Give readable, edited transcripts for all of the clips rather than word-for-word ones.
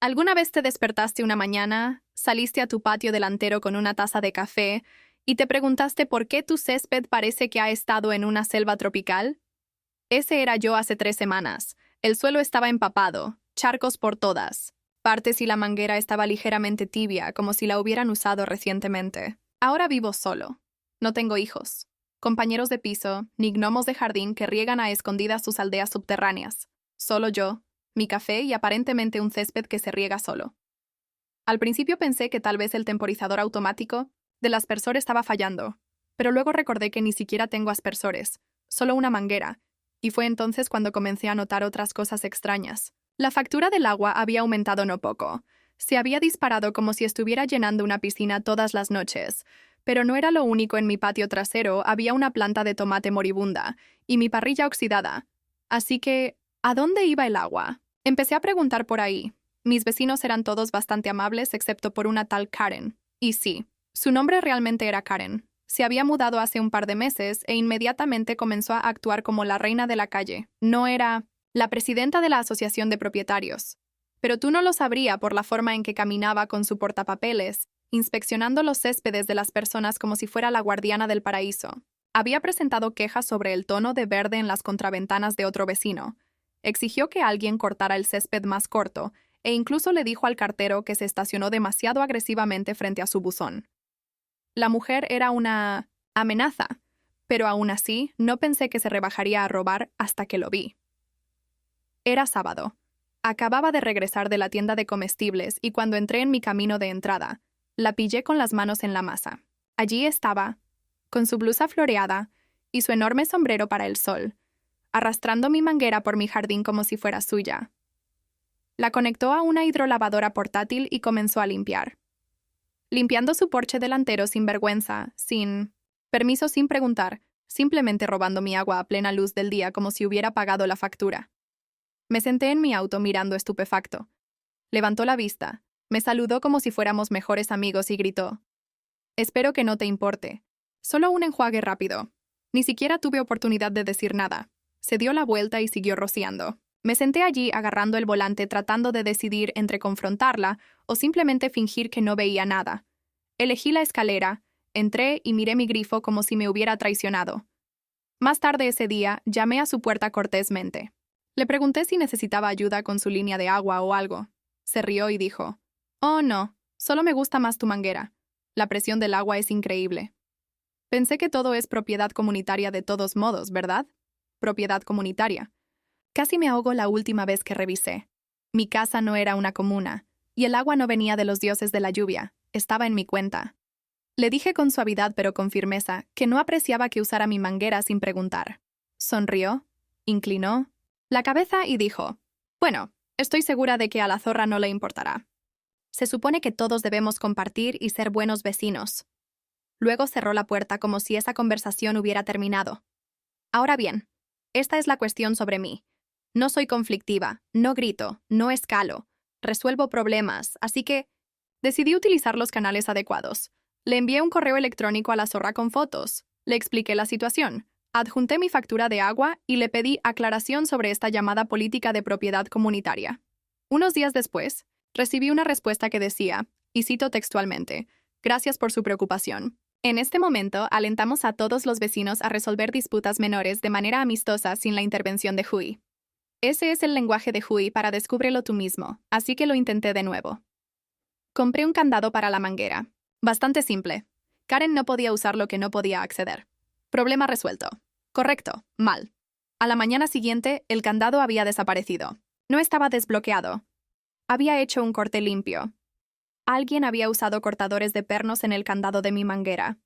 ¿Alguna vez te despertaste una mañana, saliste a tu patio delantero con una taza de café y te preguntaste por qué tu césped parece que ha estado en una selva tropical? Ese era yo hace 3 semanas. El suelo estaba empapado, charcos por todas partes y la manguera estaba ligeramente tibia, como si la hubieran usado recientemente. Ahora vivo solo. No tengo hijos, compañeros de piso, ni gnomos de jardín que riegan a escondidas sus aldeas subterráneas. Solo yo, mi café y aparentemente un césped que se riega solo. Al principio pensé que tal vez el temporizador automático del aspersor estaba fallando, pero luego recordé que ni siquiera tengo aspersores, solo una manguera, y fue entonces cuando comencé a notar otras cosas extrañas. La factura del agua había aumentado no poco. Se había disparado como si estuviera llenando una piscina todas las noches. Pero no era lo único. En mi patio trasero había una planta de tomate moribunda y mi parrilla oxidada. Así que, ¿a dónde iba el agua? Empecé a preguntar por ahí. Mis vecinos eran todos bastante amables excepto por una tal Karen. Y sí, su nombre realmente era Karen. Se había mudado hace un par de meses e inmediatamente comenzó a actuar como la reina de la calle. No era la presidenta de la Asociación de Propietarios. Pero tú no lo sabrías por la forma en que caminaba con su portapapeles, inspeccionando los céspedes de las personas como si fuera la guardiana del paraíso. Había presentado quejas sobre el tono de verde en las contraventanas de otro vecino. Exigió que alguien cortara el césped más corto e incluso le dijo al cartero que se estacionó demasiado agresivamente frente a su buzón. La mujer era una amenaza, pero aún así no pensé que se rebajaría a robar hasta que lo vi. Era sábado. Acababa de regresar de la tienda de comestibles y cuando entré en mi camino de entrada, la pillé con las manos en la masa. Allí estaba, con su blusa floreada y su enorme sombrero para el sol, arrastrando mi manguera por mi jardín como si fuera suya. La conectó a una hidrolavadora portátil y comenzó a limpiar. Limpiando su porche delantero sin vergüenza, sin permiso, sin preguntar, simplemente robando mi agua a plena luz del día como si hubiera pagado la factura. Me senté en mi auto mirando estupefacto. Levantó la vista, me saludó como si fuéramos mejores amigos y gritó: «Espero que no te importe. Solo un enjuague rápido». Ni siquiera tuve oportunidad de decir nada. Se dio la vuelta y siguió rociando. Me senté allí agarrando el volante tratando de decidir entre confrontarla o simplemente fingir que no veía nada. Elegí la escalera, entré y miré mi grifo como si me hubiera traicionado. Más tarde ese día, llamé a su puerta cortésmente. Le pregunté si necesitaba ayuda con su línea de agua o algo. Se rió y dijo: «Oh, no, solo me gusta más tu manguera. La presión del agua es increíble». Pensé que todo es propiedad comunitaria de todos modos, ¿verdad? Propiedad comunitaria. Casi me ahogo la última vez que revisé. Mi casa no era una comuna, y el agua no venía de los dioses de la lluvia, estaba en mi cuenta. Le dije con suavidad pero con firmeza que no apreciaba que usara mi manguera sin preguntar. Sonrió, inclinó la cabeza y dijo: «Bueno, estoy segura de que a la zorra no le importará. Se supone que todos debemos compartir y ser buenos vecinos». Luego cerró la puerta como si esa conversación hubiera terminado. Ahora bien, esta es la cuestión sobre mí. No soy conflictiva, no grito, no escalo, resuelvo problemas, así que decidí utilizar los canales adecuados. Le envié un correo electrónico a la zorra con fotos, le expliqué la situación, adjunté mi factura de agua y le pedí aclaración sobre esta llamada política de propiedad comunitaria. Unos días después, recibí una respuesta que decía, y cito textualmente: «Gracias por su preocupación. En este momento, alentamos a todos los vecinos a resolver disputas menores de manera amistosa sin la intervención de Hui». Ese es el lenguaje de Hui para descúbrelo tú mismo, así que lo intenté de nuevo. Compré un candado para la manguera. Bastante simple. Karen no podía usar lo que no podía acceder. Problema resuelto. Correcto, mal. A la mañana siguiente, el candado había desaparecido. No estaba desbloqueado. Había hecho un corte limpio. Alguien había usado cortadores de pernos en el candado de mi manguera.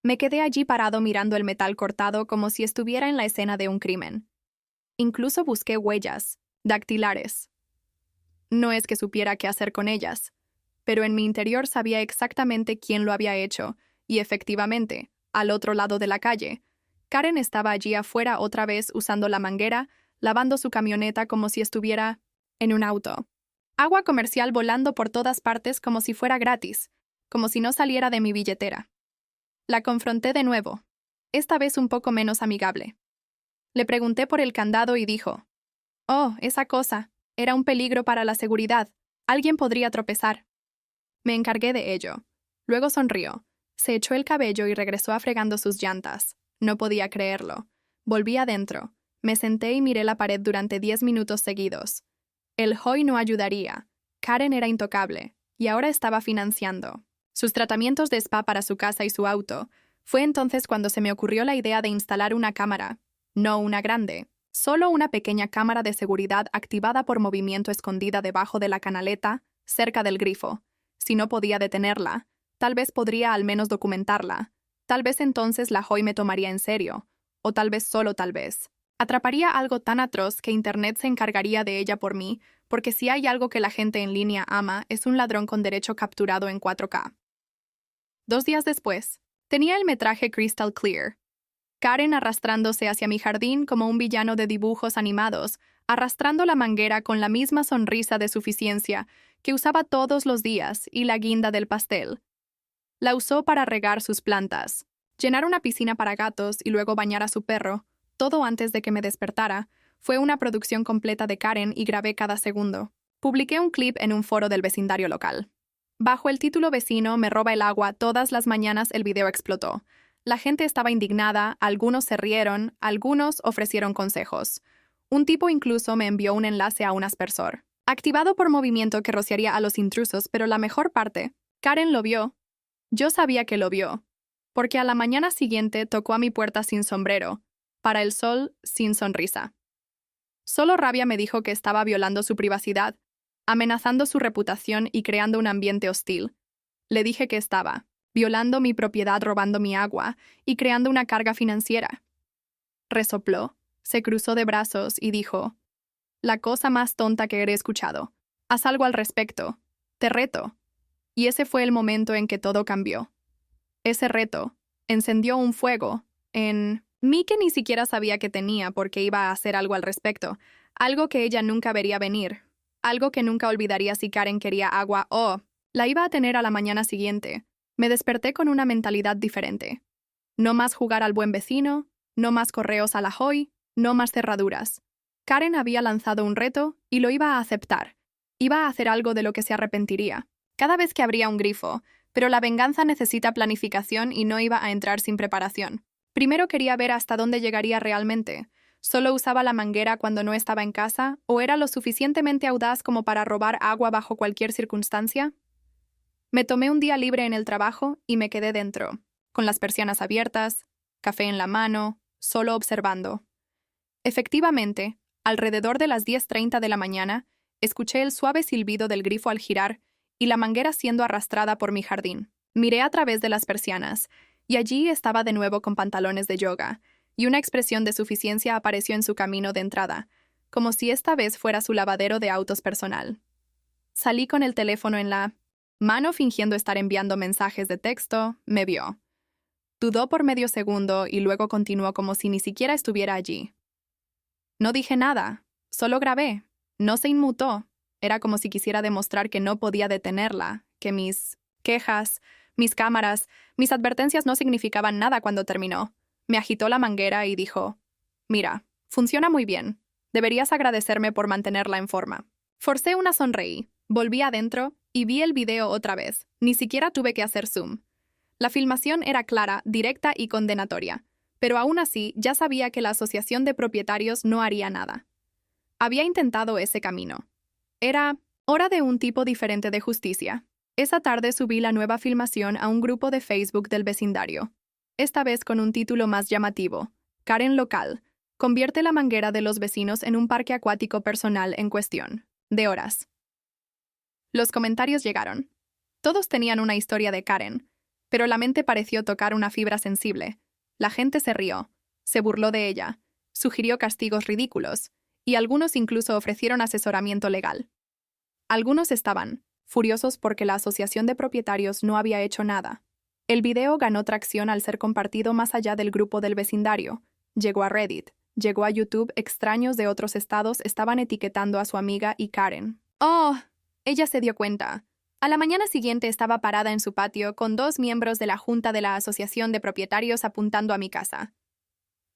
Me quedé allí parado mirando el metal cortado como si estuviera en la escena de un crimen. Incluso busqué huellas, dactilares. No es que supiera qué hacer con ellas, pero en mi interior sabía exactamente quién lo había hecho, y efectivamente, al otro lado de la calle, Karen estaba allí afuera otra vez usando la manguera, lavando su camioneta como si estuviera en un auto. Agua comercial volando por todas partes como si fuera gratis, como si no saliera de mi billetera. La confronté de nuevo, esta vez un poco menos amigable. Le pregunté por el candado y dijo: «Oh, esa cosa. Era un peligro para la seguridad. Alguien podría tropezar. Me encargué de ello. Luego sonrió. Se echó el cabello y regresó afregando sus llantas. No podía creerlo. Volví adentro. Me senté y miré la pared durante 10 minutos seguidos. El Hoy no ayudaría. Karen era intocable, y ahora estaba financiando sus tratamientos de spa para su casa y su auto. Fue entonces cuando se me ocurrió la idea de instalar una cámara. No una grande, solo una pequeña cámara de seguridad activada por movimiento escondida debajo de la canaleta, cerca del grifo. Si no podía detenerla, tal vez podría al menos documentarla. Tal vez entonces la Hoy me tomaría en serio. O tal vez solo tal vez. Atraparía algo tan atroz que Internet se encargaría de ella por mí, porque si hay algo que la gente en línea ama, es un ladrón con derecho capturado en 4K. 2 días después, tenía el metraje Crystal Clear. Karen arrastrándose hacia mi jardín como un villano de dibujos animados, arrastrando la manguera con la misma sonrisa de suficiencia que usaba todos los días y la guinda del pastel. La usó para regar sus plantas, llenar una piscina para gatos y luego bañar a su perro, todo antes de que me despertara. Fue una producción completa de Karen y grabé cada segundo. Publiqué un clip en un foro del vecindario local. Bajo el título Vecino me roba el agua todas las mañanas el video explotó. La gente estaba indignada, algunos se rieron, algunos ofrecieron consejos. Un tipo incluso me envió un enlace a un aspersor, activado por movimiento que rociaría a los intrusos, pero la mejor parte, Karen lo vio. Yo sabía que lo vio, porque a la mañana siguiente tocó a mi puerta sin sombrero, para el sol sin sonrisa. Solo rabia me dijo que estaba violando su privacidad, amenazando su reputación y creando un ambiente hostil. Le dije que estaba violando mi propiedad, robando mi agua y creando una carga financiera. Resopló, se cruzó de brazos y dijo: «La cosa más tonta que he escuchado. Haz algo al respecto. Te reto». Y ese fue el momento en que todo cambió. Ese reto encendió un fuego en mí que ni siquiera sabía que tenía porque iba a hacer algo al respecto, algo que ella nunca vería venir, algo que nunca olvidaría si Karen quería agua o la iba a tener a la mañana siguiente. Me desperté con una mentalidad diferente. No más jugar al buen vecino, no más correos a la Hoy, no más cerraduras. Karen había lanzado un reto y lo iba a aceptar. Iba a hacer algo de lo que se arrepentiría. Cada vez que abría un grifo, pero la venganza necesita planificación y no iba a entrar sin preparación. Primero quería ver hasta dónde llegaría realmente. ¿Solo usaba la manguera cuando no estaba en casa o era lo suficientemente audaz como para robar agua bajo cualquier circunstancia? Me tomé un día libre en el trabajo y me quedé dentro, con las persianas abiertas, café en la mano, solo observando. Efectivamente, alrededor de las 10:30 de la mañana, escuché el suave silbido del grifo al girar y la manguera siendo arrastrada por mi jardín. Miré a través de las persianas, y allí estaba de nuevo con pantalones de yoga, y una expresión de suficiencia apareció en su camino de entrada, como si esta vez fuera su lavadero de autos personal. Salí con el teléfono en la mano fingiendo estar enviando mensajes de texto. Me vio. Dudó por medio segundo y luego continuó como si ni siquiera estuviera allí. No dije nada, solo grabé. No se inmutó. Era como si quisiera demostrar que no podía detenerla, que mis quejas, mis cámaras, mis advertencias no significaban nada cuando terminó. Me agitó la manguera y dijo: «Mira, funciona muy bien. Deberías agradecerme por mantenerla en forma». Forcé una sonreí, volví adentro y vi el video otra vez. Ni siquiera tuve que hacer zoom. La filmación era clara, directa y condenatoria, pero aún así ya sabía que la asociación de propietarios no haría nada. Había intentado ese camino. Era hora de un tipo diferente de justicia. Esa tarde subí la nueva filmación a un grupo de Facebook del vecindario. Esta vez con un título más llamativo: Karen Local convierte la manguera de los vecinos en un parque acuático personal en cuestión de horas. Los comentarios llegaron. Todos tenían una historia de Karen, pero la mente pareció tocar una fibra sensible. La gente se rió, se burló de ella, sugirió castigos ridículos, y algunos incluso ofrecieron asesoramiento legal. Algunos estaban furiosos porque la asociación de propietarios no había hecho nada. El video ganó tracción al ser compartido más allá del grupo del vecindario. Llegó a Reddit, llegó a YouTube. Extraños de otros estados estaban etiquetando a su amiga y Karen. ¡Oh! Ella se dio cuenta. A la mañana siguiente estaba parada en su patio con 2 miembros de la junta de la asociación de propietarios apuntando a mi casa.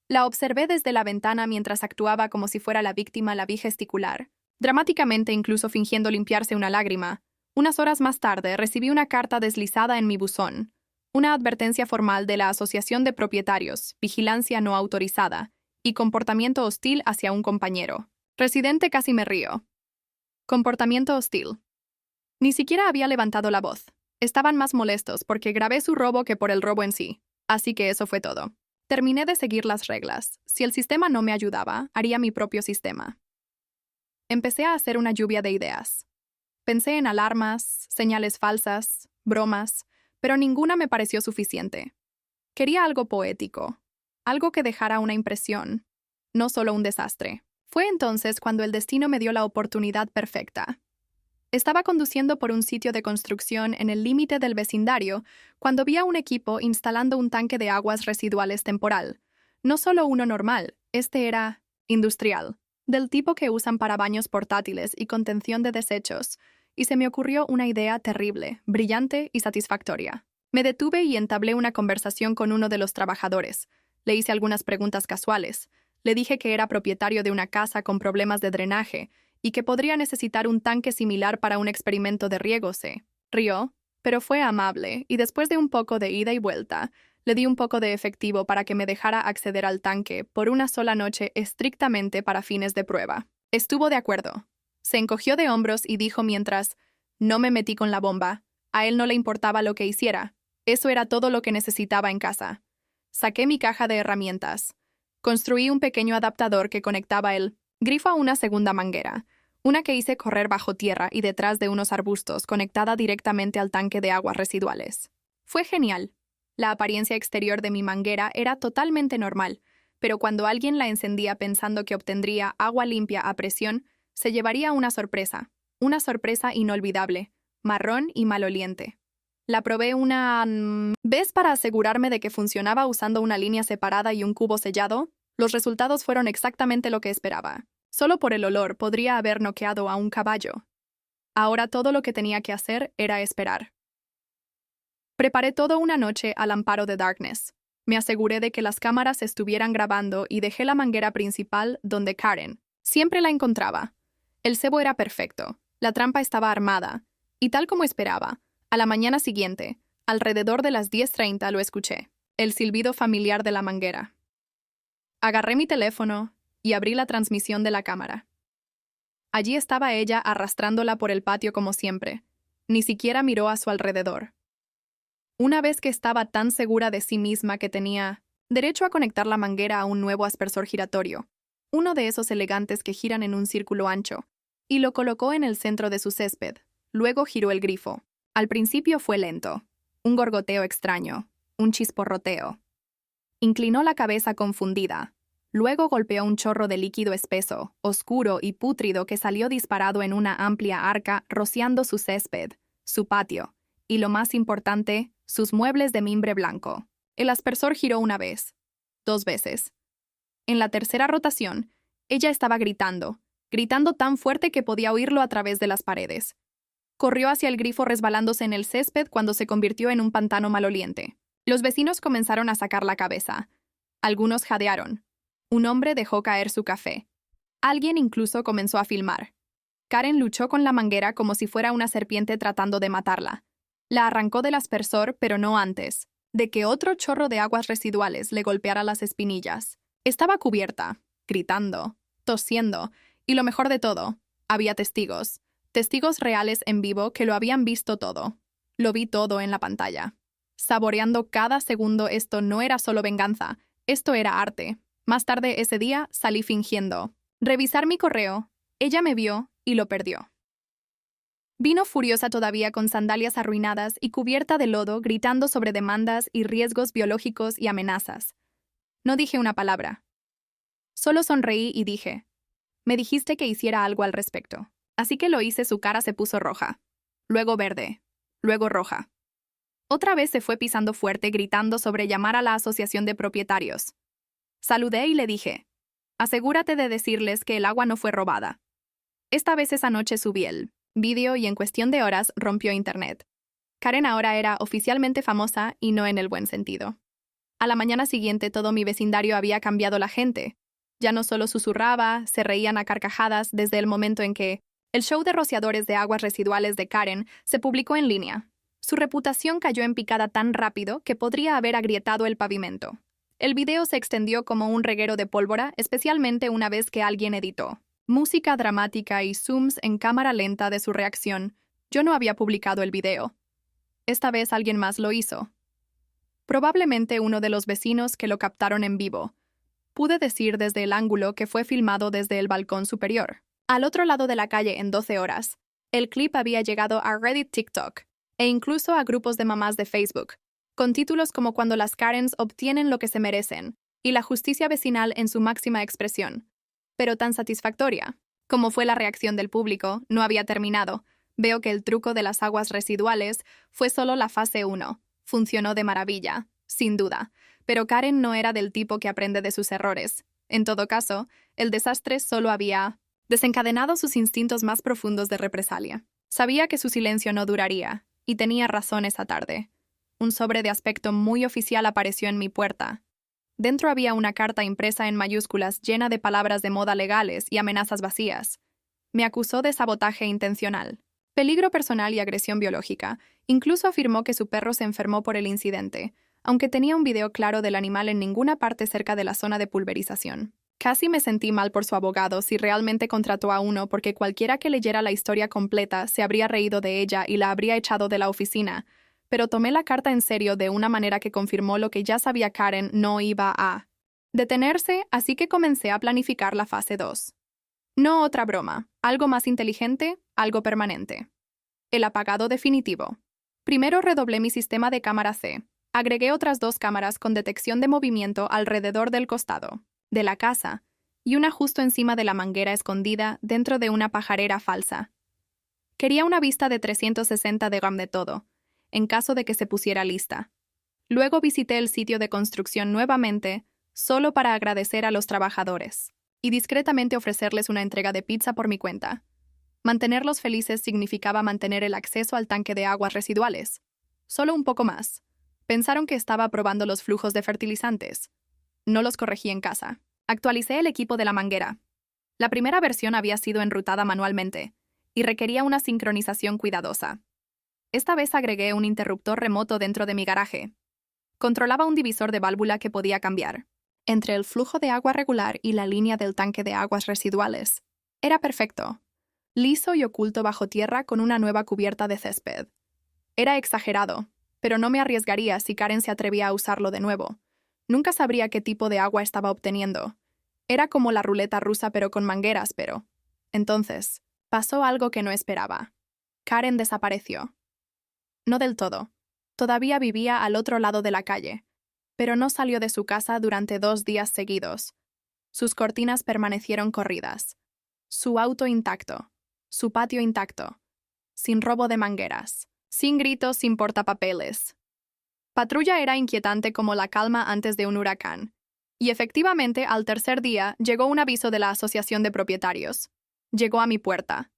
La observé desde la ventana mientras actuaba como si fuera la víctima. La vi gesticular. Dramáticamente, incluso fingiendo limpiarse una lágrima, unas horas más tarde recibí una carta deslizada en mi buzón, una advertencia formal de la Asociación de Propietarios, vigilancia no autorizada y comportamiento hostil hacia un compañero. Residente casi me río. Comportamiento hostil. Ni siquiera había levantado la voz. Estaban más molestos porque grabé su robo que por el robo en sí. Así que eso fue todo. Terminé de seguir las reglas. Si el sistema no me ayudaba, haría mi propio sistema. Empecé a hacer una lluvia de ideas. Pensé en alarmas, señales falsas, bromas, pero ninguna me pareció suficiente. Quería algo poético, algo que dejara una impresión, no solo un desastre. Fue entonces cuando el destino me dio la oportunidad perfecta. Estaba conduciendo por un sitio de construcción en el límite del vecindario cuando vi a un equipo instalando un tanque de aguas residuales temporal. No solo uno normal, este era industrial, del tipo que usan para baños portátiles y contención de desechos, y se me ocurrió una idea terrible, brillante y satisfactoria. Me detuve y entablé una conversación con uno de los trabajadores. Le hice algunas preguntas casuales. Le dije que era propietario de una casa con problemas de drenaje y que podría necesitar un tanque similar para un experimento de riego. Se rió, pero fue amable, y después de un poco de ida y vuelta, le di un poco de efectivo para que me dejara acceder al tanque por una sola noche estrictamente para fines de prueba. Estuvo de acuerdo. Se encogió de hombros y dijo mientras, no me metí con la bomba. A él no le importaba lo que hiciera. Eso era todo lo que necesitaba en casa. Saqué mi caja de herramientas. Construí un pequeño adaptador que conectaba el grifo a una segunda manguera, una que hice correr bajo tierra y detrás de unos arbustos conectada directamente al tanque de aguas residuales. Fue genial. La apariencia exterior de mi manguera era totalmente normal, pero cuando alguien la encendía pensando que obtendría agua limpia a presión, se llevaría una sorpresa inolvidable, marrón y maloliente. La probé una vez para asegurarme de que funcionaba usando una línea separada y un cubo sellado. Los resultados fueron exactamente lo que esperaba. Solo por el olor podría haber noqueado a un caballo. Ahora todo lo que tenía que hacer era esperar. Preparé todo una noche al amparo de Darkness. Me aseguré de que las cámaras estuvieran grabando y dejé la manguera principal donde Karen siempre la encontraba. El cebo era perfecto, la trampa estaba armada, y tal como esperaba, a la mañana siguiente, alrededor de las 10:30 lo escuché, el silbido familiar de la manguera. Agarré mi teléfono y abrí la transmisión de la cámara. Allí estaba ella arrastrándola por el patio como siempre. Ni siquiera miró a su alrededor. Una vez que estaba tan segura de sí misma que tenía derecho a conectar la manguera a un nuevo aspersor giratorio, uno de esos elegantes que giran en un círculo ancho, y lo colocó en el centro de su césped. Luego giró el grifo. Al principio fue lento, un gorgoteo extraño, un chisporroteo. Inclinó la cabeza confundida. Luego golpeó un chorro de líquido espeso, oscuro y pútrido que salió disparado en una amplia arca rociando su césped, su patio, y lo más importante, sus muebles de mimbre blanco. El aspersor giró una vez, 2 veces. En la tercera rotación, ella estaba gritando tan fuerte que podía oírlo a través de las paredes. Corrió hacia el grifo resbalándose en el césped cuando se convirtió en un pantano maloliente. Los vecinos comenzaron a sacar la cabeza. Algunos jadearon. Un hombre dejó caer su café. Alguien incluso comenzó a filmar. Karen luchó con la manguera como si fuera una serpiente tratando de matarla. La arrancó del aspersor, pero no antes de que otro chorro de aguas residuales le golpeara las espinillas. Estaba cubierta, gritando, tosiendo, y lo mejor de todo, había testigos. Testigos reales en vivo que lo habían visto todo. Lo vi todo en la pantalla. Saboreando cada segundo, esto no era solo venganza, esto era arte. Más tarde ese día salí fingiendo revisar mi correo. Ella me vio y lo perdió. Vino furiosa todavía con sandalias arruinadas y cubierta de lodo, gritando sobre demandas y riesgos biológicos y amenazas. No dije una palabra. Solo sonreí y dije, me dijiste que hiciera algo al respecto. Así que lo hice. Su cara se puso roja, luego verde, luego roja. Otra vez se fue pisando fuerte, gritando sobre llamar a la asociación de propietarios. Saludé y le dije, asegúrate de decirles que el agua no fue robada. Esta vez esa noche subí el vídeo y en cuestión de horas rompió internet. Karen ahora era oficialmente famosa y no en el buen sentido. A la mañana siguiente todo mi vecindario había cambiado la gente. Ya no solo susurraba, se reían a carcajadas desde el momento en que el show de rociadores de aguas residuales de Karen se publicó en línea. Su reputación cayó en picada tan rápido que podría haber agrietado el pavimento. El video se extendió como un reguero de pólvora, especialmente una vez que alguien editó música dramática y zooms en cámara lenta de su reacción. Yo no había publicado el video. Esta vez alguien más lo hizo. Probablemente uno de los vecinos que lo captaron en vivo. Pude decir desde el ángulo que fue filmado desde el balcón superior. Al otro lado de la calle en 12 horas, el clip había llegado a Reddit, TikTok e incluso a grupos de mamás de Facebook, con títulos como Cuando las Karens obtienen lo que se merecen y la justicia vecinal en su máxima expresión. Pero tan satisfactoria. Como fue la reacción del público, no había terminado. Veo que el truco de las aguas residuales fue solo la fase 1. Funcionó de maravilla, sin duda. Pero Karen no era del tipo que aprende de sus errores. En todo caso, el desastre solo había desencadenado sus instintos más profundos de represalia. Sabía que su silencio no duraría, y tenía razón esa tarde. Un sobre de aspecto muy oficial apareció en mi puerta. Dentro había una carta impresa en mayúsculas llena de palabras de moda legales y amenazas vacías. Me acusó de sabotaje intencional, peligro personal y agresión biológica. Incluso afirmó que su perro se enfermó por el incidente, aunque tenía un video claro del animal en ninguna parte cerca de la zona de pulverización. Casi me sentí mal por su abogado si realmente contrató a uno, porque cualquiera que leyera la historia completa se habría reído de ella y la habría echado de la oficina. Pero tomé la carta en serio de una manera que confirmó lo que ya sabía: Karen no iba a detenerse, así que comencé a planificar la fase 2. No otra broma, algo más inteligente, algo permanente. El apagado definitivo. Primero redoblé mi sistema de cámara C. Agregué otras 2 cámaras con detección de movimiento alrededor del costado de la casa y una justo encima de la manguera escondida dentro de una pajarera falsa. Quería una vista de 360 de todo, en caso de que se pusiera lista. Luego visité el sitio de construcción nuevamente, solo para agradecer a los trabajadores y discretamente ofrecerles una entrega de pizza por mi cuenta. Mantenerlos felices significaba mantener el acceso al tanque de aguas residuales. Solo un poco más. Pensaron que estaba probando los flujos de fertilizantes. No los corregí en casa. Actualicé el equipo de la manguera. La primera versión había sido enrutada manualmente y requería una sincronización cuidadosa. Esta vez agregué un interruptor remoto dentro de mi garaje. Controlaba un divisor de válvula que podía cambiar entre el flujo de agua regular y la línea del tanque de aguas residuales. Era perfecto. Liso y oculto bajo tierra con una nueva cubierta de césped. Era exagerado, pero no me arriesgaría si Karen se atrevía a usarlo de nuevo. Nunca sabría qué tipo de agua estaba obteniendo. Era como la ruleta rusa pero con mangueras, pero... Entonces, pasó algo que no esperaba. Karen desapareció. No del todo. Todavía vivía al otro lado de la calle, pero no salió de su casa durante 2 días seguidos. Sus cortinas permanecieron corridas. Su auto intacto. Su patio intacto. Sin robo de mangueras. Sin gritos, sin portapapeles. Patrulla era inquietante como la calma antes de un huracán. Y efectivamente, al tercer día, llegó un aviso de la Asociación de Propietarios. Llegó a mi puerta.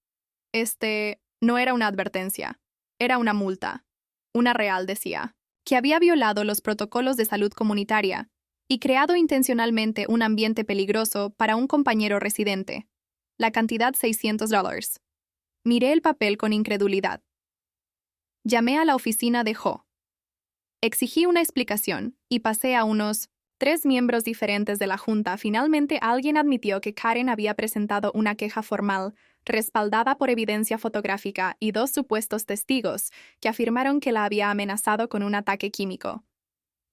No era una advertencia. Era una multa. Una real, decía, que había violado los protocolos de salud comunitaria y creado intencionalmente un ambiente peligroso para un compañero residente. La cantidad $600. Miré el papel con incredulidad. Llamé a la oficina de Jo. Exigí una explicación y pasé a unos 3 miembros diferentes de la junta. Finalmente alguien admitió que Karen había presentado una queja formal respaldada por evidencia fotográfica y 2 supuestos testigos que afirmaron que la había amenazado con un ataque químico.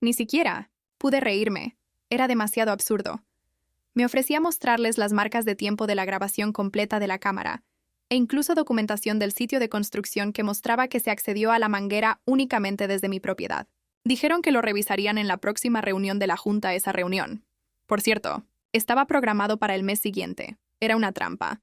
Ni siquiera pude reírme. Era demasiado absurdo. Me ofrecía mostrarles las marcas de tiempo de la grabación completa de la cámara e incluso documentación del sitio de construcción que mostraba que se accedió a la manguera únicamente desde mi propiedad. Dijeron que lo revisarían en la próxima reunión de la junta. Esa reunión, por cierto, estaba programado para el mes siguiente. Era una trampa.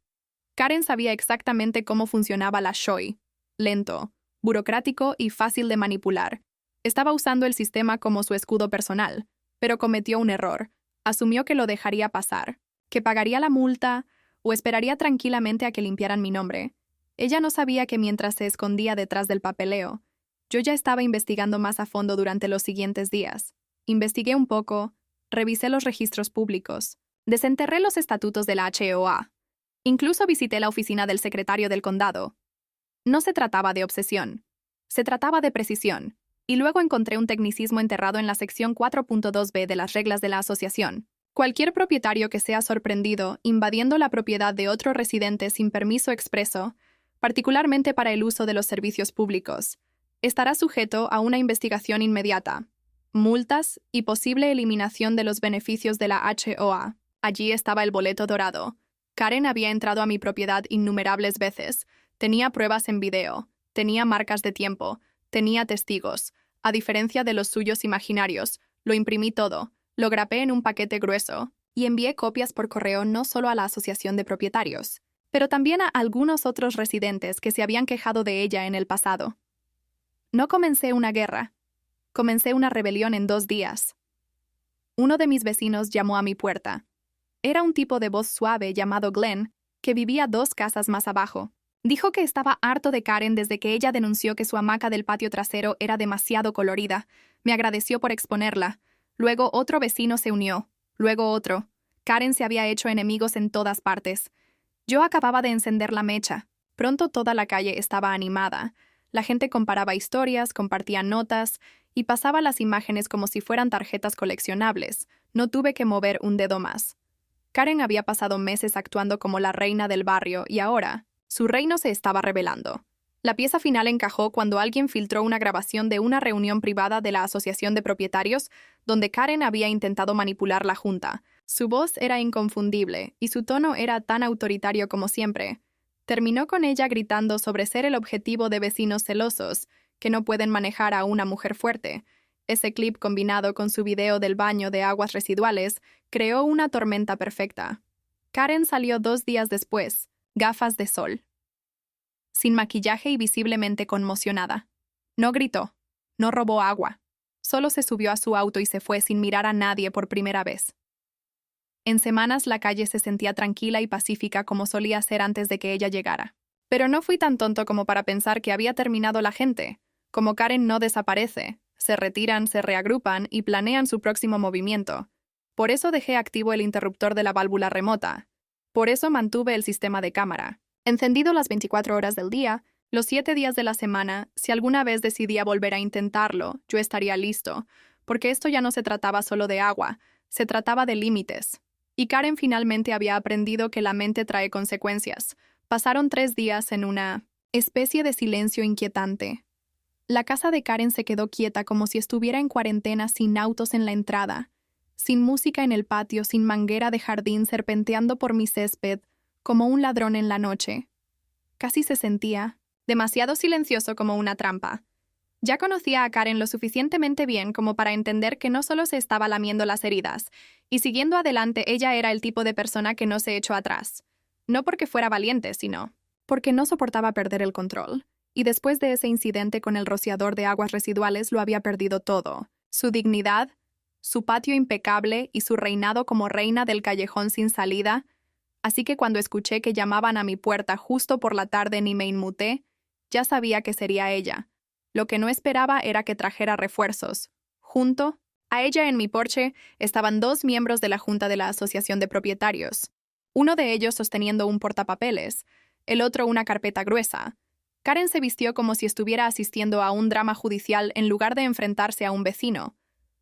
Karen sabía exactamente cómo funcionaba la SHOI. Lento, burocrático y fácil de manipular. Estaba usando el sistema como su escudo personal, pero cometió un error. Asumió que lo dejaría pasar, que pagaría la multa o esperaría tranquilamente a que limpiaran mi nombre. Ella no sabía que mientras se escondía detrás del papeleo, yo ya estaba investigando más a fondo durante los siguientes días. Investigué un poco, revisé los registros públicos, Desenterré los estatutos de la HOA. Incluso visité la oficina del secretario del condado. No se trataba de obsesión. Se trataba de precisión. Y luego encontré un tecnicismo enterrado en la sección 4.2b de las reglas de la asociación. Cualquier propietario que sea sorprendido invadiendo la propiedad de otro residente sin permiso expreso, particularmente para el uso de los servicios públicos, estará sujeto a una investigación inmediata, multas y posible eliminación de los beneficios de la HOA. Allí estaba el boleto dorado. Karen había entrado a mi propiedad innumerables veces. Tenía pruebas en video, tenía marcas de tiempo, tenía testigos. A diferencia de los suyos imaginarios, lo imprimí todo, lo grapé en un paquete grueso y envié copias por correo no solo a la asociación de propietarios, pero también a algunos otros residentes que se habían quejado de ella en el pasado. No comencé una guerra, comencé una rebelión en 2 días. Uno de mis vecinos llamó a mi puerta. Era un tipo de voz suave llamado Glenn, que vivía 2 casas más abajo. Dijo que estaba harto de Karen desde que ella denunció que su hamaca del patio trasero era demasiado colorida. Me agradeció por exponerla. Luego otro vecino se unió. Luego otro. Karen se había hecho enemigos en todas partes. Yo acababa de encender la mecha. Pronto toda la calle estaba animada. La gente comparaba historias, compartía notas y pasaba las imágenes como si fueran tarjetas coleccionables. No tuve que mover un dedo más. Karen había pasado meses actuando como la reina del barrio y ahora su reino se estaba revelando. La pieza final encajó cuando alguien filtró una grabación de una reunión privada de la Asociación de Propietarios donde Karen había intentado manipular la junta. Su voz era inconfundible y su tono era tan autoritario como siempre. Terminó con ella gritando sobre ser el objetivo de vecinos celosos que no pueden manejar a una mujer fuerte. Ese clip combinado con su video del baño de aguas residuales creó una tormenta perfecta. Karen salió 2 días después, gafas de sol, sin maquillaje y visiblemente conmocionada. No gritó, no robó agua, solo se subió a su auto y se fue sin mirar a nadie por primera vez. En semanas la calle se sentía tranquila y pacífica como solía ser antes de que ella llegara. Pero no fui tan tonto como para pensar que había terminado la gente. Como Karen no desaparece, se retiran, se reagrupan y planean su próximo movimiento. Por eso dejé activo el interruptor de la válvula remota. Por eso mantuve el sistema de cámara encendido las 24 horas del día, los 7 días de la semana. Si alguna vez decidía volver a intentarlo, yo estaría listo, porque esto ya no se trataba solo de agua, se trataba de límites. Y Karen finalmente había aprendido que la mente trae consecuencias. Pasaron 3 días en una especie de silencio inquietante. La casa de Karen se quedó quieta como si estuviera en cuarentena, sin autos en la entrada, sin música en el patio, sin manguera de jardín serpenteando por mi césped, como un ladrón en la noche. Casi se sentía demasiado silencioso, como una trampa. Ya conocía a Karen lo suficientemente bien como para entender que no solo se estaba lamiendo las heridas, y siguiendo adelante ella era el tipo de persona que no se echó atrás. No porque fuera valiente, sino porque no soportaba perder el control. Y después de ese incidente con el rociador de aguas residuales lo había perdido todo. Su dignidad, su patio impecable y su reinado como reina del callejón sin salida. Así que cuando escuché que llamaban a mi puerta justo por la tarde ni me inmuté, ya sabía que sería ella. Lo que no esperaba era que trajera refuerzos. Junto a ella en mi porche estaban 2 miembros de la junta de la Asociación de Propietarios. Uno de ellos sosteniendo un portapapeles, el otro una carpeta gruesa. Karen se vistió como si estuviera asistiendo a un drama judicial en lugar de enfrentarse a un vecino.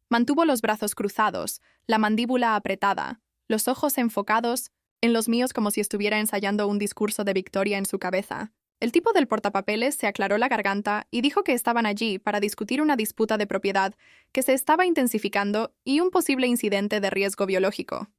Mantuvo los brazos cruzados, la mandíbula apretada, los ojos enfocados en los míos como si estuviera ensayando un discurso de victoria en su cabeza. El tipo del portapapeles se aclaró la garganta y dijo que estaban allí para discutir una disputa de propiedad que se estaba intensificando y un posible incidente de riesgo biológico.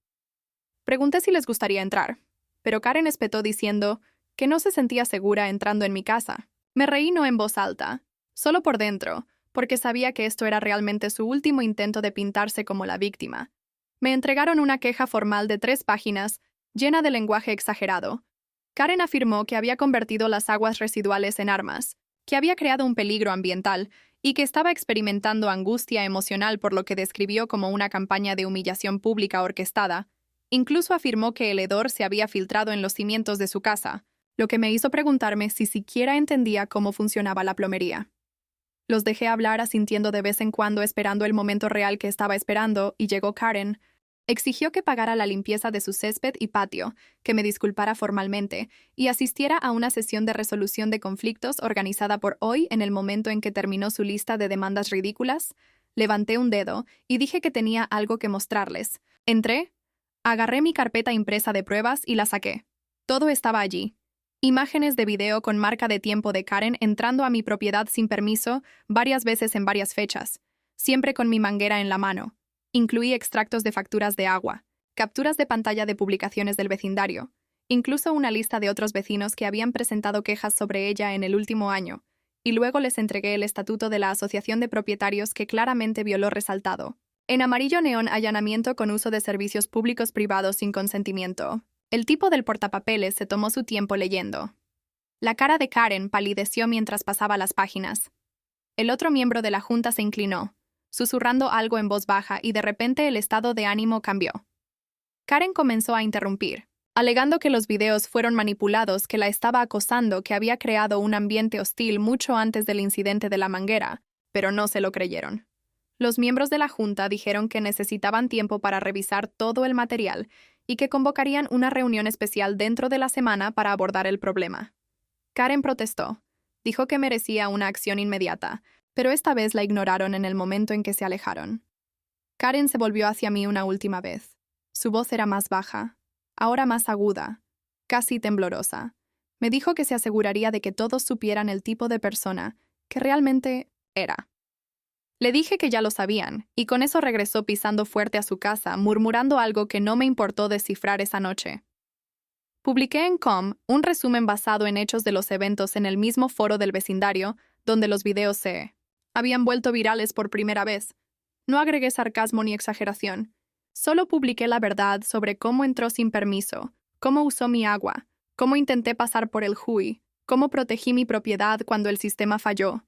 Pregunté si les gustaría entrar, pero Karen espetó diciendo que no se sentía segura entrando en mi casa. Me reí no en voz alta, solo por dentro, porque sabía que esto era realmente su último intento de pintarse como la víctima. Me entregaron una queja formal de 3 páginas, llena de lenguaje exagerado. Karen afirmó que había convertido las aguas residuales en armas, que había creado un peligro ambiental y que estaba experimentando angustia emocional por lo que describió como una campaña de humillación pública orquestada. Incluso afirmó que el hedor se había filtrado en los cimientos de su casa, lo que me hizo preguntarme si siquiera entendía cómo funcionaba la plomería. Los dejé hablar asintiendo de vez en cuando esperando el momento real que estaba esperando y llegó Karen. Exigió que pagara la limpieza de su césped y patio, que me disculpara formalmente y asistiera a una sesión de resolución de conflictos organizada por Hoy en el momento en que terminó su lista de demandas ridículas. Levanté un dedo y dije que tenía algo que mostrarles. Entré, agarré mi carpeta impresa de pruebas y la saqué. Todo estaba allí. Imágenes de video con marca de tiempo de Karen entrando a mi propiedad sin permiso, varias veces en varias fechas, siempre con mi manguera en la mano. Incluí extractos de facturas de agua, capturas de pantalla de publicaciones del vecindario, incluso una lista de otros vecinos que habían presentado quejas sobre ella en el último año, y luego les entregué el estatuto de la Asociación de Propietarios que claramente violó resaltado. En amarillo neón, allanamiento con uso de servicios públicos privados sin consentimiento. El tipo del portapapeles se tomó su tiempo leyendo. La cara de Karen palideció mientras pasaba las páginas. El otro miembro de la junta se inclinó, susurrando algo en voz baja, y de repente el estado de ánimo cambió. Karen comenzó a interrumpir, alegando que los videos fueron manipulados, que la estaba acosando, que había creado un ambiente hostil mucho antes del incidente de la manguera, pero no se lo creyeron. Los miembros de la junta dijeron que necesitaban tiempo para revisar todo el material y que convocarían una reunión especial dentro de la semana para abordar el problema. Karen protestó. Dijo que merecía una acción inmediata, pero esta vez la ignoraron en el momento en que se alejaron. Karen se volvió hacia mí una última vez. Su voz era más baja, ahora más aguda, casi temblorosa. Me dijo que se aseguraría de que todos supieran el tipo de persona que realmente era. Le dije que ya lo sabían, y con eso regresó pisando fuerte a su casa, murmurando algo que no me importó descifrar esa noche. Publiqué en Com un resumen basado en hechos de los eventos en el mismo foro del vecindario, donde los videos se habían vuelto virales por primera vez. No agregué sarcasmo ni exageración. Solo publiqué la verdad sobre cómo entró sin permiso, cómo usó mi agua, cómo intenté pasar por el Hui, cómo protegí mi propiedad cuando el sistema falló.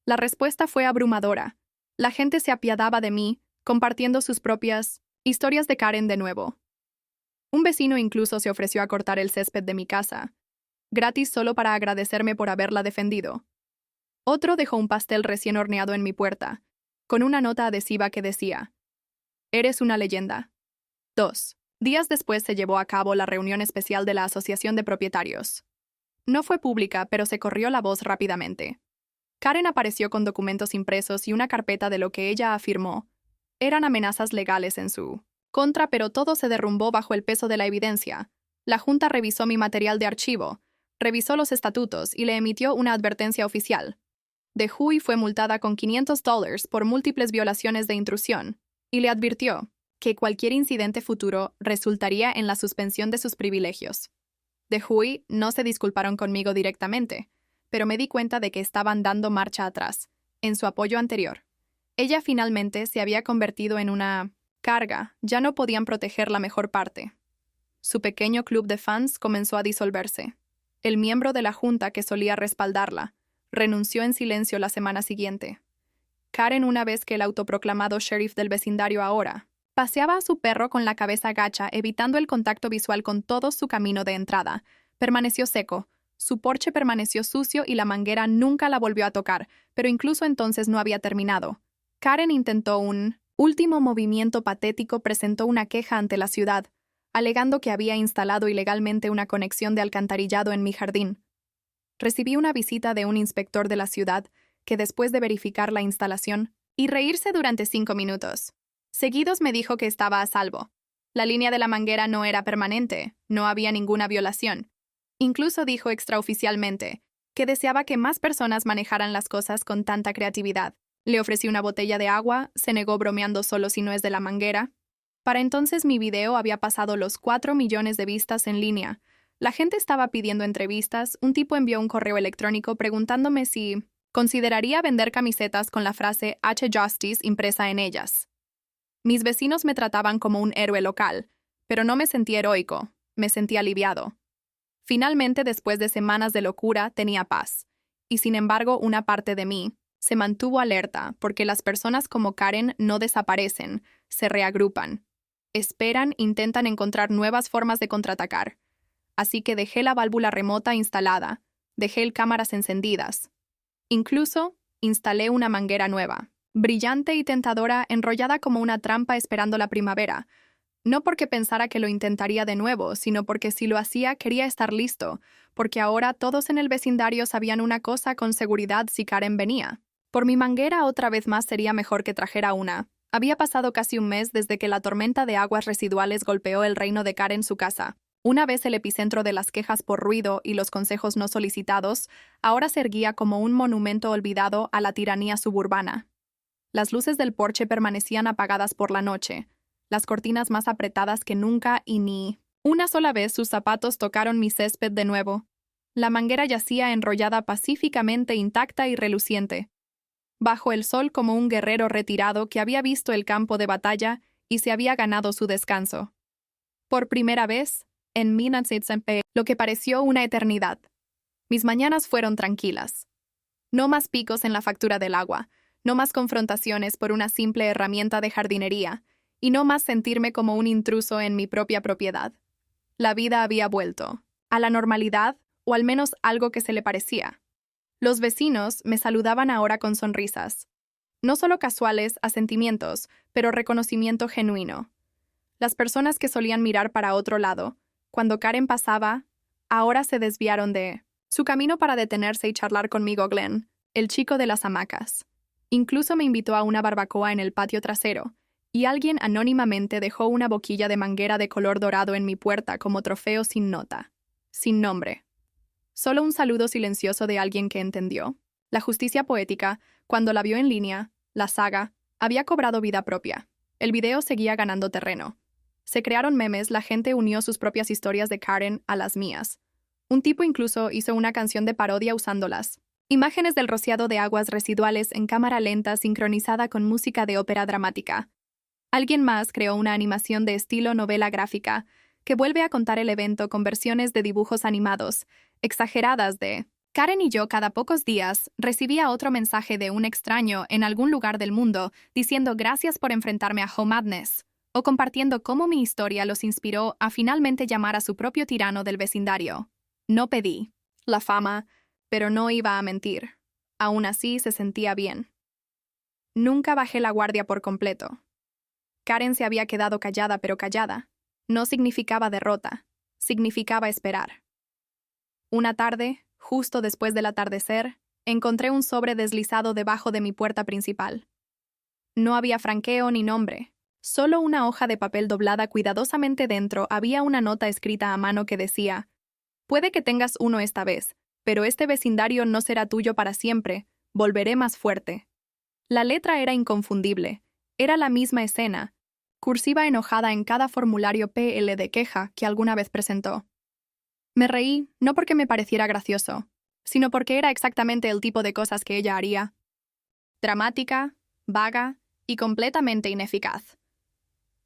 La respuesta fue abrumadora. La gente se apiadaba de mí, compartiendo sus propias historias de Karen de nuevo. Un vecino incluso se ofreció a cortar el césped de mi casa, gratis solo para agradecerme por haberla defendido. Otro dejó un pastel recién horneado en mi puerta, con una nota adhesiva que decía: «Eres una leyenda». 2 días después se llevó a cabo la reunión especial de la Asociación de Propietarios. No fue pública, pero se corrió la voz rápidamente. Karen apareció con documentos impresos y una carpeta de lo que ella afirmó eran amenazas legales en su contra, pero todo se derrumbó bajo el peso de la evidencia. La Junta revisó mi material de archivo, revisó los estatutos y le emitió una advertencia oficial. De Hui fue multada con $500 por múltiples violaciones de intrusión, y le advirtió que cualquier incidente futuro resultaría en la suspensión de sus privilegios. De Hui no se disculparon conmigo directamente, pero me di cuenta de que estaban dando marcha atrás, en su apoyo anterior. Ella finalmente se había convertido en una carga, ya no podían proteger la mejor parte. Su pequeño club de fans comenzó a disolverse. El miembro de la junta que solía respaldarla renunció en silencio la semana siguiente. Karen, una vez que el autoproclamado sheriff del vecindario ahora paseaba a su perro con la cabeza gacha, evitando el contacto visual con todo su camino de entrada, permaneció seco. Su porche permaneció sucio y la manguera nunca la volvió a tocar, pero incluso entonces no había terminado. Karen intentó un último movimiento patético, presentó una queja ante la ciudad, alegando que había instalado ilegalmente una conexión de alcantarillado en mi jardín. Recibí una visita de un inspector de la ciudad que, después de verificar la instalación y reírse durante 5 minutos seguidos, me dijo que estaba a salvo. La línea de la manguera no era permanente, no había ninguna violación. Incluso dijo extraoficialmente que deseaba que más personas manejaran las cosas con tanta creatividad. Le ofrecí una botella de agua, se negó bromeando solo si no es de la manguera. Para entonces mi video había pasado los 4 millones de vistas en línea. La gente estaba pidiendo entrevistas, un tipo envió un correo electrónico preguntándome si consideraría vender camisetas con la frase H Justice impresa en ellas. Mis vecinos me trataban como un héroe local, pero no me sentí heroico, me sentí aliviado. Finalmente, después de semanas de locura, tenía paz. Y sin embargo, una parte de mí se mantuvo alerta porque las personas como Karen no desaparecen, se reagrupan. Esperan, intentan encontrar nuevas formas de contraatacar. Así que dejé la válvula remota instalada, dejé el cámaras encendidas. Incluso instalé una manguera nueva, brillante y tentadora, enrollada como una trampa esperando la primavera. No porque pensara que lo intentaría de nuevo, sino porque si lo hacía quería estar listo, porque ahora todos en el vecindario sabían una cosa con seguridad si Karen venía. Por mi manguera otra vez más sería mejor que trajera una. Había pasado casi un mes desde que la tormenta de aguas residuales golpeó el reino de Karen su casa. Una vez el epicentro de las quejas por ruido y los consejos no solicitados, ahora se erguía como un monumento olvidado a la tiranía suburbana. Las luces del porche permanecían apagadas por la noche, las cortinas más apretadas que nunca y ni una sola vez sus zapatos tocaron mi césped de nuevo. La manguera yacía enrollada pacíficamente intacta y reluciente, bajo el sol como un guerrero retirado que había visto el campo de batalla y se había ganado su descanso. Por primera vez, en Minatsetsempe, lo que pareció una eternidad. Mis mañanas fueron tranquilas. No más picos en la factura del agua, no más confrontaciones por una simple herramienta de jardinería, y no más sentirme como un intruso en mi propia propiedad. La vida había vuelto a la normalidad, o al menos algo que se le parecía. Los vecinos me saludaban ahora con sonrisas. No solo casuales asentimientos, pero reconocimiento genuino. Las personas que solían mirar para otro lado, cuando Karen pasaba, ahora se desviaron de su camino para detenerse y charlar conmigo Glenn, el chico de las hamacas. Incluso me invitó a una barbacoa en el patio trasero, y alguien anónimamente dejó una boquilla de manguera de color dorado en mi puerta como trofeo sin nota, sin nombre. Solo un saludo silencioso de alguien que entendió. La justicia poética, cuando la vio en línea, la saga, había cobrado vida propia. El video seguía ganando terreno. Se crearon memes, la gente unió sus propias historias de Karen a las mías. Un tipo incluso hizo una canción de parodia usándolas. Imágenes del rociado de aguas residuales en cámara lenta sincronizada con música de ópera dramática. Alguien más creó una animación de estilo novela gráfica, que vuelve a contar el evento con versiones de dibujos animados, exageradas de Karen y yo cada pocos días recibía otro mensaje de un extraño en algún lugar del mundo diciendo gracias por enfrentarme a Home Madness, o compartiendo cómo mi historia los inspiró a finalmente llamar a su propio tirano del vecindario. No pedí la fama, pero no iba a mentir. Aún así se sentía bien. Nunca bajé la guardia por completo. Karen se había quedado callada, pero callada. No significaba derrota, significaba esperar. Una tarde, justo después del atardecer, encontré un sobre deslizado debajo de mi puerta principal. No había franqueo ni nombre. Solo una hoja de papel doblada cuidadosamente dentro había una nota escrita a mano que decía: «Puede que tengas uno esta vez, pero este vecindario no será tuyo para siempre. Volveré más fuerte». La letra era inconfundible. Era la misma escena, cursiva enojada en cada formulario PL de queja que alguna vez presentó. Me reí, no porque me pareciera gracioso, sino porque era exactamente el tipo de cosas que ella haría. Dramática, vaga y completamente ineficaz.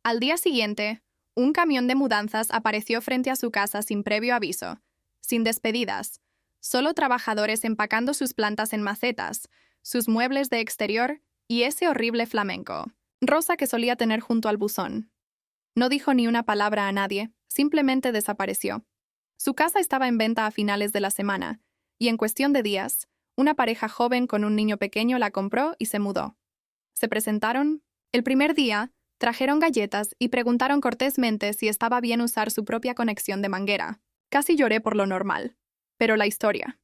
Al día siguiente, un camión de mudanzas apareció frente a su casa sin previo aviso, sin despedidas, solo trabajadores empacando sus plantas en macetas, sus muebles de exterior y ese horrible flamenco rosa que solía tener junto al buzón. No dijo ni una palabra a nadie, simplemente desapareció. Su casa estaba en venta a finales de la semana, y en cuestión de días, una pareja joven con un niño pequeño la compró y se mudó. Se presentaron. El primer día, trajeron galletas y preguntaron cortésmente si estaba bien usar su propia conexión de manguera. Casi lloré por lo normal. Pero la historia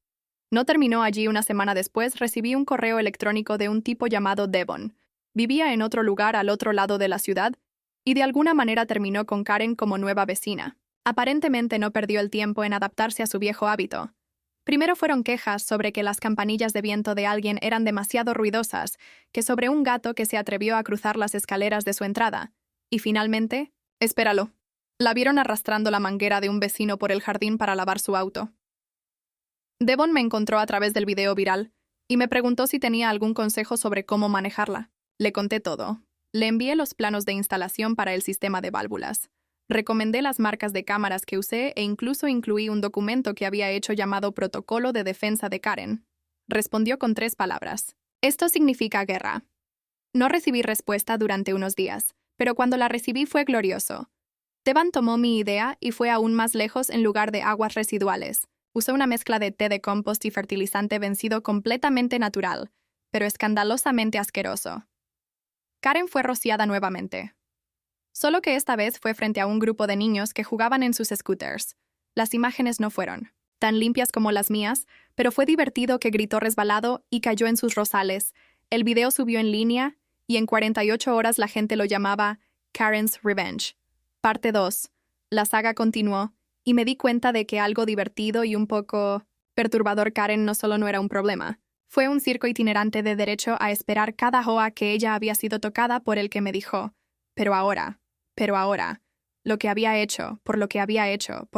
no terminó allí. Una semana después recibí un correo electrónico de un tipo llamado Devon. Vivía en otro lugar al otro lado de la ciudad, y de alguna manera terminó con Karen como nueva vecina. Aparentemente no perdió el tiempo en adaptarse a su viejo hábito. Primero fueron quejas sobre que las campanillas de viento de alguien eran demasiado ruidosas, que sobre un gato que se atrevió a cruzar las escaleras de su entrada. Y finalmente, espéralo, la vieron arrastrando la manguera de un vecino por el jardín para lavar su auto. Devon me encontró a través del video viral y me preguntó si tenía algún consejo sobre cómo manejarla. Le conté todo. Le envié los planos de instalación para el sistema de válvulas. Recomendé las marcas de cámaras que usé e incluso incluí un documento que había hecho llamado Protocolo de Defensa de Karen. Respondió con 3 palabras. Esto significa guerra. No recibí respuesta durante unos días, pero cuando la recibí fue glorioso. Devon tomó mi idea y fue aún más lejos. En lugar de aguas residuales, usó una mezcla de té de compost y fertilizante vencido completamente natural, pero escandalosamente asqueroso. Karen fue rociada nuevamente. Solo que esta vez fue frente a un grupo de niños que jugaban en sus scooters. Las imágenes no fueron tan limpias como las mías, pero fue divertido que gritó resbalado y cayó en sus rosales. El video subió en línea y en 48 horas la gente lo llamaba Karen's Revenge. Parte 2. La saga continuó y me di cuenta de que algo divertido y un poco perturbador Karen no solo no era un problema. Fue un circo itinerante de derecho a esperar cada hoa que ella había sido tocada por el que me dijo, pero ahora, lo que había hecho, por lo que había hecho,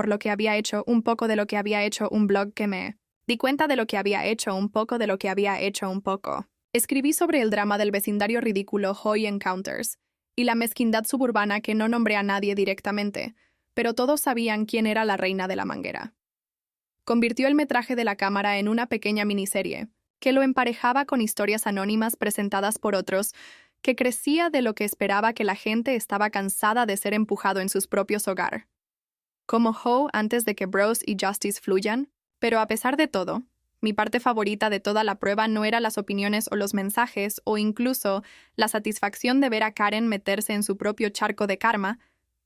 un poco de lo que había hecho un blog que me di cuenta de lo que había hecho, un poco de lo que había hecho, un poco. Escribí sobre el drama del vecindario ridículo Hoy Encounters y la mezquindad suburbana que no nombré a nadie directamente, pero todos sabían quién era la reina de la manguera. Convirtió el metraje de la cámara en una pequeña miniserie, que lo emparejaba con historias anónimas presentadas por otros, que crecía de lo que esperaba que la gente estaba cansada de ser empujado en sus propios hogares. Como Ho antes de que Bros y Justice fluyan, pero a pesar de todo, mi parte favorita de toda la prueba no era las opiniones o los mensajes o incluso la satisfacción de ver a Karen meterse en su propio charco de karma.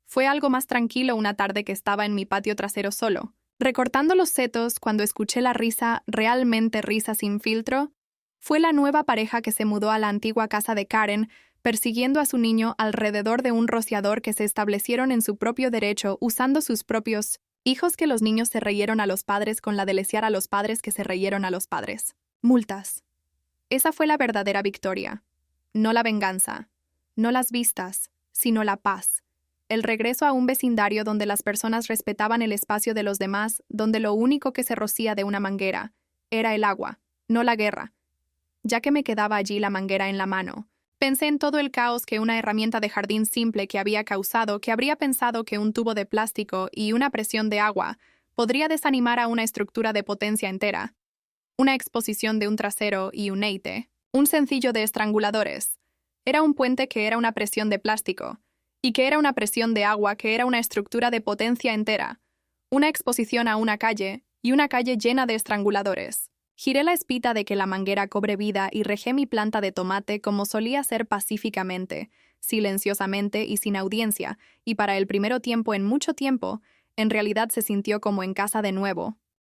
Fue algo más tranquilo una tarde que estaba en mi patio trasero solo, recortando los setos cuando escuché la risa, realmente risa sin filtro. Fue la nueva pareja que se mudó a la antigua casa de Karen, persiguiendo a su niño alrededor de un rociador que se establecieron en su propio derecho usando sus propios hijos que los niños se reyeron a los padres con la de lesear a los padres que se reyeron a los padres. Multas. Esa fue la verdadera victoria. No la venganza, no las vistas, sino la paz. El regreso a un vecindario donde las personas respetaban el espacio de los demás, donde lo único que se rocía de una manguera era el agua, no la guerra. Ya que me quedaba allí la manguera en la mano, pensé en todo el caos que una herramienta de jardín simple que había causado, que habría pensado que un tubo de plástico y una presión de agua podría desanimar a una estructura de potencia entera. Una exposición de un trasero y un eite, un sencillo de estranguladores. Era un puente que era una presión de plástico, y que era una presión de agua que era una estructura de potencia entera. Una exposición a una calle, y una calle llena de estranguladores. Giré la espita de que la manguera cobre vida y regé mi planta de tomate como solía ser pacíficamente, silenciosamente y sin audiencia, y para el primero tiempo en mucho tiempo, en realidad se sintió como en casa de nuevo,